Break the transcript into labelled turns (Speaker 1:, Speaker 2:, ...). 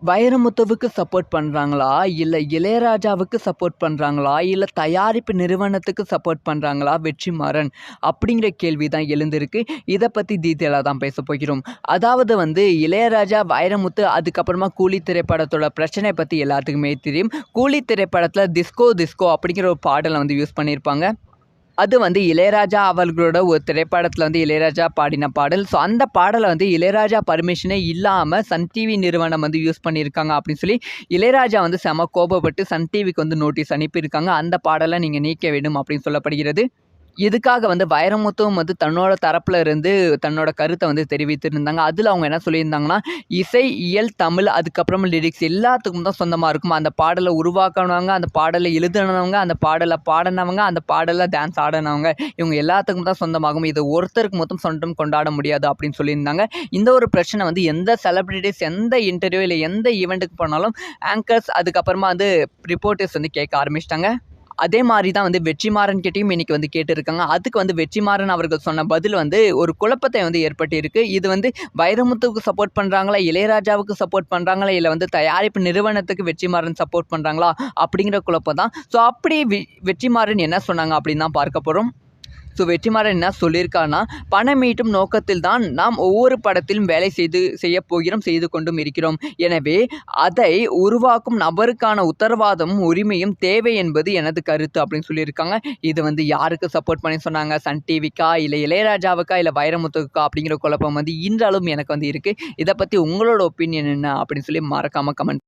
Speaker 1: வைரமுத்துவுக்கு support பண்ணுறாங்களா, இல்லை இளையராஜாவுக்கு support பண்ணுறாங்களா, இல்லை தயாரிப்பு நிறுவனத்துக்கு சப்போர்ட் பண்ணுறாங்களா வெற்றிமாறன் அப்படிங்கிற கேள்வி தான் எழுந்திருக்கு. இதை பற்றி டீட்டெயிலாக தான் பேச போகிறோம். அதாவது இளையராஜா, வைரமுத்து, அதுக்கப்புறமா கூலி திரைப்படத்தோட பிரச்சனை பற்றி எல்லாத்துக்குமே தெரியும். கூலி திரைப்படத்தில் டிஸ்கோ டிஸ்கோ அப்படிங்கிற ஒரு பாடலை யூஸ் பண்ணியிருப்பாங்க. அது இளையராஜா அவர்களோட ஒரு திரைப்படத்தில் இளையராஜா பாடின பாடல். ஸோ அந்த பாடலை இளையராஜா பர்மிஷனே இல்லாமல் சன் டிவி நிறுவனம் யூஸ் பண்ணியிருக்காங்க அப்படின்னு சொல்லி இளையராஜா செம கோபப்பட்டு சன் டிவிக்கு நோட்டீஸ் அனுப்பியிருக்காங்க. அந்த பாடலை நீங்கள் நீக்க வேண்டும் அப்படின்னு சொல்லப்படுகிறது. இதுக்காக வைரமுத்துவும் தன்னோட தரப்புல இருந்து தன்னோட கருத்தை தெரிவித்திருந்தாங்க. அதில் அவங்க என்ன சொல்லியிருந்தாங்கன்னா, இசை, இயல், தமிழ், அதுக்கப்புறம் லிரிக்ஸ் எல்லாத்துக்கும் தான் சொந்தமாக இருக்கும். அந்த பாடலை உருவாக்கினவங்க, அந்த பாடலை எழுதினவங்க, அந்த பாடலை பாடினவங்க, அந்த பாடலை டான்ஸ் ஆடினவங்க, இவங்க எல்லாத்துக்கும் தான் சொந்தமாகும். இது ஒருத்தருக்கு மொத்தம் சொந்தம் கொண்டாட முடியாது அப்படின்னு சொல்லியிருந்தாங்க. இந்த ஒரு பிரச்சனை எந்த செலிபிரிட்டிஸ் எந்த இன்டர்வியூ இல்லை எந்த ஈவெண்ட்டுக்கு போனாலும் ஆங்கர்ஸ் அதுக்கப்புறமா ரிப்போர்ட்டர்ஸ் கேட்க ஆரம்பிச்சிட்டாங்க. அதே மாதிரி தான் வெற்றிமாறன் கிட்டையும் இன்னைக்கு கேட்டிருக்காங்க. அதுக்கு வெற்றிமாறன் அவர்கள் சொன்ன பதில் ஒரு குழப்பத்தை ஏற்பட்டிருக்கு. இது வைரமுத்துவுக்கு சப்போர்ட் பண்ணுறாங்களா, இளையராஜாவுக்கு சப்போர்ட் பண்ணுறாங்களா, இல்லை தயாரிப்பு நிறுவனத்துக்கு வெற்றிமாறன் சப்போர்ட் பண்ணுறாங்களா அப்படிங்கிற குழப்பம் தான். ஸோ அப்படி வெற்றிமாறன் என்ன சொன்னாங்க அப்படின்னு தான் பார்க்க போகிறோம். ஸோ வெற்றிமாறன் என்ன சொல்லியிருக்காருன்னா, பணம் ஈட்டும் நோக்கத்தில் தான் நாம் ஒவ்வொரு படத்திலும் வேலை செய்து கொண்டும் இருக்கிறோம். எனவே அதை உருவாக்கும் நபருக்கான உத்தரவாதமும் உரிமையும் தேவை என்பது எனது கருத்து அப்படின்னு சொல்லியிருக்காங்க. இது யாருக்கு சப்போர்ட் பண்ணி சொன்னாங்க, சன் டிவிக்கா, இல்லை இளையராஜாவுக்கா, இல்லை வைரமுத்துக்கா அப்படிங்கிற குழப்பம் இன்றளவும் எனக்கு இருக்குது. இதை பற்றி உங்களோட ஒப்பீனியன் என்ன அப்படின்னு சொல்லி மறக்காமல் கமெண்ட்